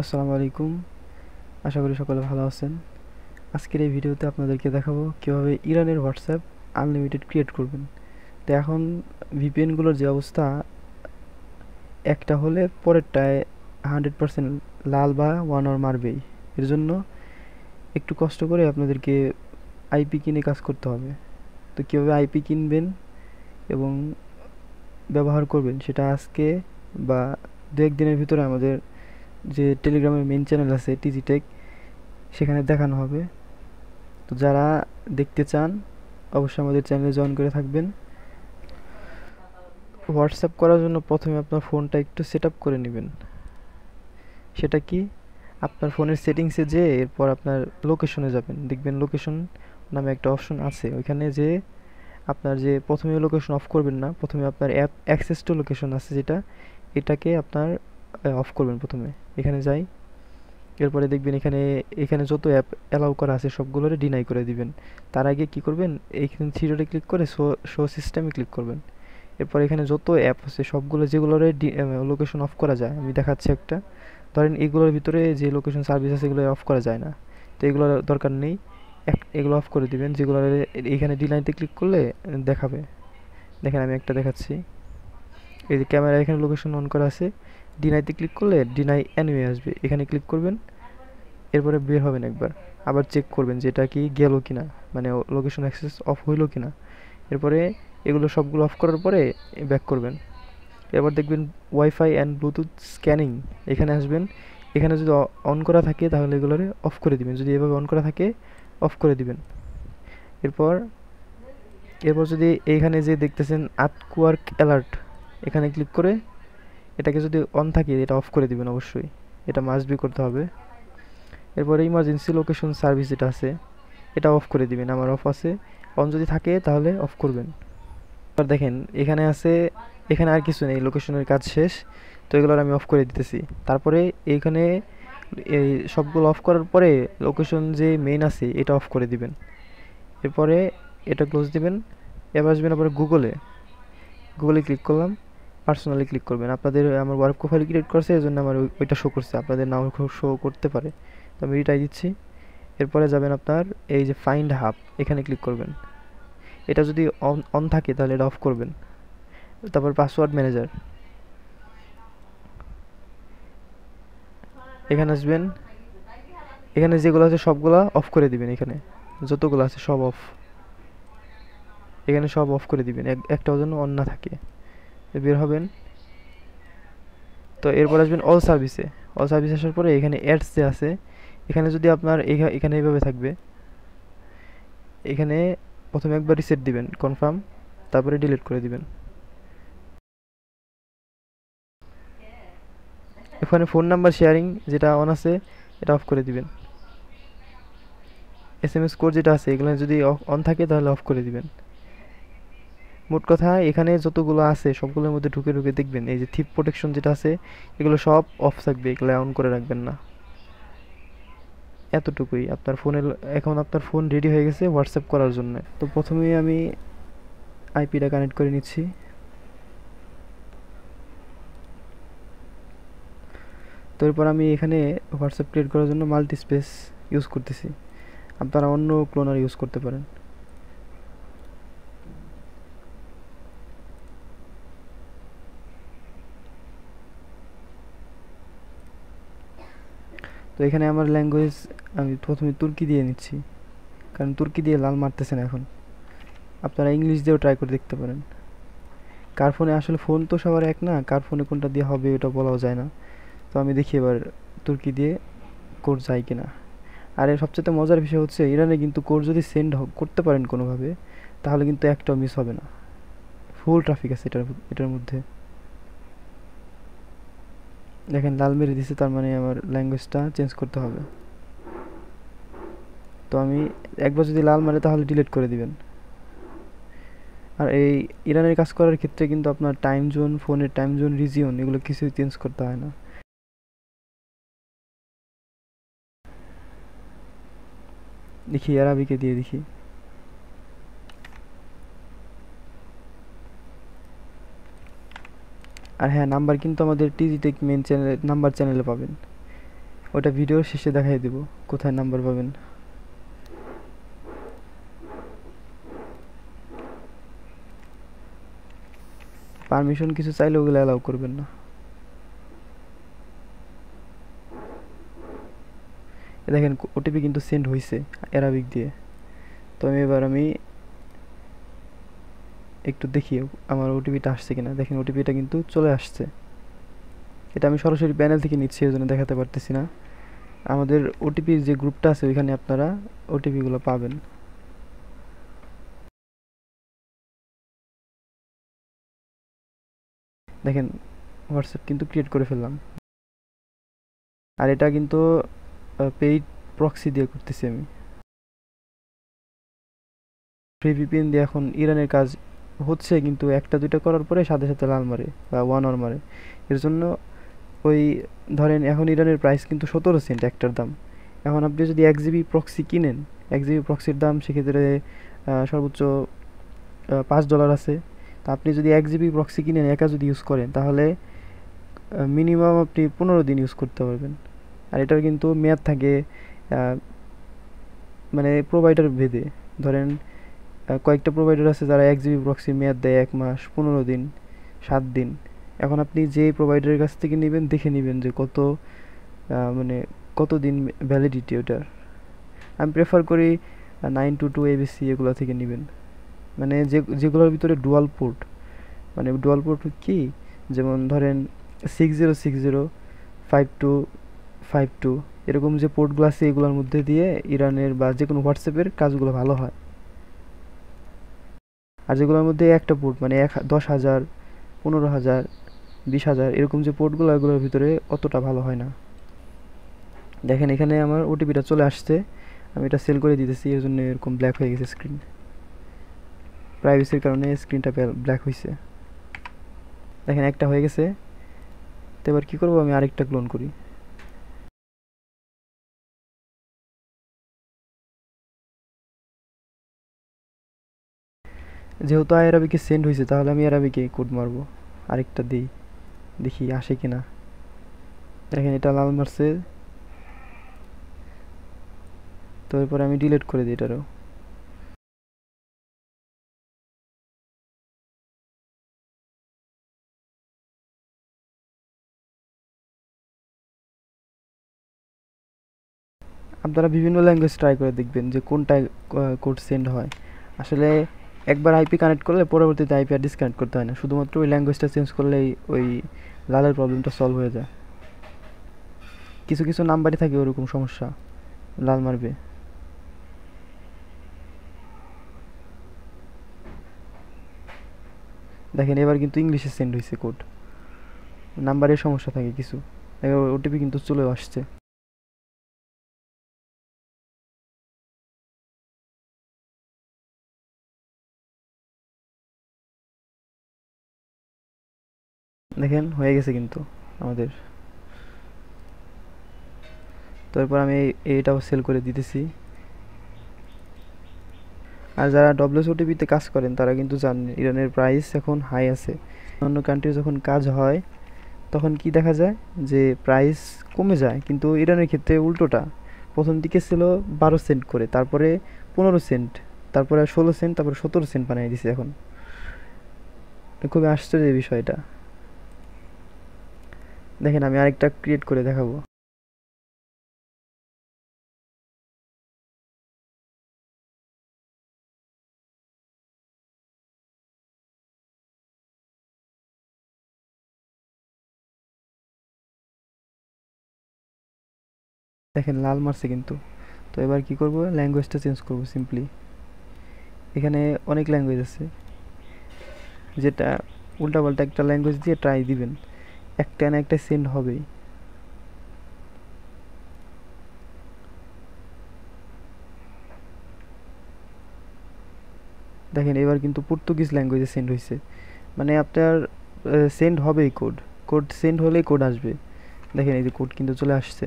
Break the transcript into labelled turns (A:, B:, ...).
A: আসসালামু আলাইকুম। আশা করি সকলে ভালো আছেন। আজকের এই ভিডিওতে আপনাদেরকে দেখাবো কিভাবে ইরানের হোয়াটসঅ্যাপ আনলিমিটেড ক্রিয়েট করবেন। তো এখন ভিপিএনগুলোর যে অবস্থা, একটা হলে পরেরটায় 100% লাল বা ওয়ান আওয়ার মারবেই। এর জন্য একটু কষ্ট করে আপনাদেরকে আইপি কিনে কাজ করতে হবে। তো কীভাবে আইপি কিনবেন এবং ব্যবহার করবেন সেটা আজকে বা দু একদিনের ভিতরে আমাদের যে টেলিগ্রামের মেইন চ্যানেল আছে টিজি টেক, সেখানে দেখানো হবে। তো যারা দেখতে চান অবশ্যই আমাদের চ্যানেলে জয়েন করে থাকবেন। হোয়াটসঅ্যাপ করার জন্য প্রথমে আপনার ফোনটা একটু সেট আপ করে নেবেন। সেটা কি, আপনার ফোনের সেটিংসে যেয়ে এরপর আপনার লোকেশনে যাবেন, দেখবেন লোকেশন নামে একটা অপশন আছে। ওইখানে যে আপনার যে প্রথমে লোকেশন অফ করবেন না, প্রথমে আপনার অ্যাপ অ্যাক্সেস টু লোকেশন আছে যেটা, এটাকে আপনার অফ করবেন প্রথমে। এখানে যাই, এরপরে দেখবেন এখানে এখানে যত অ্যাপ অ্যালাউ করা আছে সবগুলোরে ডিনাই করে দিবেন। তার আগে কি করবেন, এইখানে থ্রিডটে ক্লিক করে শো সিস্টেমে ক্লিক করবেন। এরপর এখানে যত অ্যাপ আছে সবগুলো যেগুলোরে লোকেশন অফ করা যায়, আমি দেখাচ্ছি একটা। ধরেন এগুলোর ভিতরে যে লোকেশন সার্ভিস আছে এগুলো অফ করা যায় না, তো এগুলোর দরকার নেই। এগুলো অফ করে দিবেন। যেগুলো এখানে ডিনাইতে ক্লিক করলে দেখাবে। দেখেন আমি একটা দেখাচ্ছি। এই যে ক্যামেরা এখানে লোকেশন অন করা আছে, ডিনাইতে ক্লিক করলে ডিনাই অ্যানিওয়ে আসবে, এখানে ক্লিক করবেন। এরপরে বের হবেন একবার, আবার চেক করবেন যে এটা কি গেল কিনা, মানে লোকেশন অ্যাক্সেস অফ হইলো কিনা। এরপরে এগুলো সবগুলো অফ করার পরে ব্যাক করবেন। এবার দেখবেন ওয়াইফাই অ্যান্ড ব্লুটুথ স্ক্যানিং, এখানে আসবেন। এখানে যদি অন করা থাকে তাহলে এগুলোরে অফ করে দিবেন, যদি এভাবে অন করা থাকে অফ করে দিবেন। এরপর এরপর যদি এইখানে যে দেখতেছেন আর্টওয়ার্ক অ্যালার্ট, এখানে ক্লিক করে এটাকে যদি অন থাকে এটা অফ করে দিবেন অবশ্যই, এটা মাস্ট বি করতে হবে। এরপরে ইমার্জেন্সি লোকেশন সার্ভিস যেটা আছে এটা অফ করে দিবেন, আমার অফ আছে। অন যদি থাকে তাহলে অফ করবেন। এবার দেখেন এখানে আছে, এখানে আর কিছু নেই, লোকেশনের কাজ শেষ। তো এগুলোর আমি অফ করে দিতেছি। তারপরে এইখানে এই সবগুলো অফ করার পরে লোকেশন যে মেইন আছে এটা অফ করে দিবেন। এরপরে এটা ক্লোজ দিবেন। এবার আসবেন আবার গুগলে, গুগলে ক্লিক করলাম, পার্সোনালি ক্লিক করবেন। আপনাদের আমার ওয়ার্ক প্রোফাইল ক্রিয়েট করছে এই জন্য আমার ওইটা শো করছে, আপনাদের নাও শো করতে পারে। তো আমি এটাই দিচ্ছি। এরপরে যাবেন আপনার এই যে ফাইন্ড হাব, এখানে ক্লিক করবেন। এটা যদি অন অন থাকে তাহলে এটা অফ করবেন। তারপর পাসওয়ার্ড ম্যানেজার, এখানে আসবেন। এখানে যেগুলো আছে সবগুলা অফ করে দিবেন, এখানে যতগুলো আছে সব অফ, এখানে সব অফ করে দিবেন, একটাও যেন অন না থাকে। বের হবেন। তো এরপর আসবেন অল সার্ভিসে। অল সার্ভিস আসার পরে এখানে অ্যাডস যে আছে, এখানে যদি আপনার এখানে এইভাবে থাকবে। এখানে প্রথমে একবার রিসেট দিবেন কনফার্ম, তারপরে ডিলিট করে দিবেন। এখানে ফোন নাম্বার শেয়ারিং যেটা অন আছে এটা অফ করে দিবেন। এসএমএস কোড যেটা আছে এগুলো যদি অন থাকে তাহলে অফ করে দিবেন। মোট কথা এখানে যতগুলো আছে সবগুলোর মধ্যে ঢুকে ঢুকে দেখবেন এই যে থিপ প্রোটেকশন যেটা আছে এগুলো সব অফ থাকবে, এগুলো অন করে রাখবেন না। এতটুকুই আপনার ফোনের, এখন আপনার ফোন রেডি হয়ে গেছে হোয়াটসঅ্যাপ করার জন্য। তো প্রথমেই আমি আইপিটা কানেক্ট করে নিচ্ছি। তো এরপর আমি এখানে হোয়াটসঅ্যাপ ক্রিয়েট করার জন্য মাল্টি স্পেস ইউজ করতেছি, আপনারা অন্য ক্লোনার ইউজ করতে পারেন। তো এখানে আমার ল্যাঙ্গুয়েজ আমি প্রথমে তুর্কি দিয়ে নিচ্ছি, কারণ তুর্কি দিয়ে লাল মারতেছে না এখন। আপনারা ইংলিশ দিয়েও ট্রাই করে দেখতে পারেন। কার ফোনে আসলে, ফোন তো সবার এক না, কার ফোনে কোনটা দিয়ে হবে এটা বলাও যায় না। তো আমি দেখি এবার তুর্কি দিয়ে কোড যায় কিনা। আর এর সবচেয়ে মজার বিষয় হচ্ছে ইরানে কিন্তু কোড যদি সেন্ড করতে পারেন কোনোভাবে, তাহলে কিন্তু একটাও মিস হবে না, ফুল ট্রাফিক আছে এটার মধ্যে। দেখেন লাল মেরে দিছে, তার মানে আমার ল্যাঙ্গুয়েজটা চেঞ্জ করতে হবে। তো আমি একবার যদি লাল মারে তাহলে ডিলিট করে দিবেন। আর এই ইরানের কাজ করার ক্ষেত্রে কিন্তু আপনার টাইম জোন, ফোনের টাইম জোন, রিজিয়ন এগুলো কিছুই চেঞ্জ করতে হয় না। দেখি আরাবিকে দিয়ে দেখি। আর হ্যাঁ, নাম্বার কিন্তু আমাদের টিজি টেক মেন চ্যানেলে নাম্বার চ্যানেলে পাবেন। ওটা ভিডিওর শেষে দেখাই দেব কোথায় নাম্বার পাবেন। পারমিশন কিছু চাইলে ওগুলো অ্যালাউ করবেন না। দেখেন ওটিপি কিন্তু সেন্ড হয়েছে অ্যারাবিক দিয়ে। তো এবার আমি একটু দেখি আমার ওটিপিটা আসছে কিনা। দেখেন ওটিপিটা কিন্তু চলে আসছে। এটা আমি সরাসরি প্যানেল থেকে নিচ্ছি, এই জন্য দেখাতে পারতেছি না। আমাদের ওটিপি যে গ্রুপটা আছে ওইখানে আপনারা ওটিপিগুলো পাবেন। দেখেন হোয়াটসঅ্যাপ কিন্তু ক্রিয়েট করে ফেললাম। আর এটা কিন্তু পেইড প্রক্সি দিয়ে করতেছি আমি। ফ্রি ভিপিএন দিয়ে এখন ইরানের কাজ হচ্ছে, কিন্তু একটা দুইটা করার পরে সাথে সাথে লাল মারে বা 1 আওয়ার মারে। এর জন্য ওই ধরেন এখন ইরানের প্রাইস কিন্তু 17 সেন্ট একটার দাম। এখন আপনি যদি 1 জিবি প্রক্সি কিনেন, 1 জিবি প্রক্সির দাম সেক্ষেত্রে সর্বোচ্চ $5 আছে। তা আপনি যদি 1 জিবি প্রক্সি কিনেন একা যদি ইউজ করেন তাহলে মিনিমাম আপনি 15 দিন ইউজ করতে পারবেন। আর এটার কিন্তু মেয়াদ থাকে মানে প্রোভাইডার ভেদে। ধরেন কয়েকটা প্রোভাইডার আছে যারা 1 জিবি প্রক্সির মেয়াদ দেয় 1 মাস, 15 দিন, 7 দিন। এখন আপনি যে প্রোভাইডারের কাছ থেকে নেবেন দেখে নেবেন যে কত মানে কতদিন ভ্যালিডিটি ওটার। আমি প্রেফার করি 922 এবিসি এগুলো থেকে নেবেন, মানে যেগুলোর ভিতরে ডুয়াল পোর্ট। মানে ডুয়াল পোর্ট কি, যেমন ধরেন 6060, 5252 এরকম যে পোর্টগুলো আছে এগুলোর মধ্যে দিয়ে ইরানের বা যে কোনো হোয়াটসঅ্যাপের কাজগুলো ভালো হয়। আর যেগুলোর মধ্যে একটা পোর্ট মানে 10,000, 15,000, 20,000 এরকম যে পোর্টগুলো এগুলোর ভিতরে অতটা ভালো হয় না। দেখেন এখানে আমার ওটিপিটা চলে আসছে, আমি এটা সেল করে দিতেছি, এর জন্য এরকম ব্ল্যাক হয়ে গেছে স্ক্রিন। প্রাইভেসির কারণে স্ক্রিনটা ব্ল্যাক হয়েছে। দেখেন একটা হয়ে গেছে। তো এবার কী করবো, আমি আরেকটা ক্লোন করি। যেহেতু আরাবিকে সেন্ড হয়েছে তাহলে আমি আরাবিকে কোড মারবো। আরেকটা দিই, দেখি আসে কিনা। দেখেন এটা লাল মারছে, তো এরপর আমি ডিলিট করে দিই এটারও। আপনারা বিভিন্ন ল্যাঙ্গুয়েজ ট্রাই করে দেখবেন যে কোনটায় কোড সেন্ড হয়। আসলে একবার আইপি কানেক্ট করলে পরবর্তীতে আইপি আর ডিসকানেক্ট করতে হয় না, শুধুমাত্র ওই ল্যাঙ্গুয়েজটা চেঞ্জ করলেই ওই লালের প্রবলেমটা সলভ হয়ে যায়। কিছু কিছু নাম্বারই থাকে ওরকম সমস্যা, লাল মারবে। দেখেন এবার কিন্তু ইংলিশে সেন্ড হয়েছে কোড, নাম্বারের সমস্যা থাকে কিছু। ওটিপি কিন্তু চলে আসছে। দেখেন হয়ে গেছে কিন্তু আমাদের। তো এরপর আমি এইটাও সেল করে দিতেছি। আর যারা ডব্লিউএসওটিপিতে কাজ করেন তারা কিন্তু জানেন ইরানের প্রাইস এখন হাই আছে। অন্য কান্ট্রি যখন কাজ হয় তখন কি দেখা যায় যে প্রাইস কমে যায়, কিন্তু ইরানের ক্ষেত্রে উল্টোটা। প্রথম দিকে ছিল 12 সেন্ট করে, তারপরে 15 সেন্ট, তারপরে 16 সেন্ট, তারপরে 17 সেন্ট বানিয়ে দিছে এখন। খুবই আশ্চর্যের বিষয় এটা। দেখেন আমি আরেকটা ক্রিয়েট করে দেখাবো। দেখেন লাল মারছে কিন্তু। তো এবার কি করব, ল্যাঙ্গুয়েজটা চেঞ্জ করব সিম্পলি। এখানে অনেক ল্যাঙ্গুয়েজ আছে, যেটা উল্টাপাল্টা একটা ল্যাঙ্গুয়েজ দিয়ে ট্রাই দিবেন, একটা না একটা সেন্ড হবেই। দেখেন এবার কিন্তু পর্তুগিজ ল্যাঙ্গুয়েজে সেন্ড হয়েছে, মানে আপনার সেন্ড হবেই কোড। কোড সেন্ড হলেই কোড আসবে। দেখেন এই যে কোড কিন্তু চলে আসছে।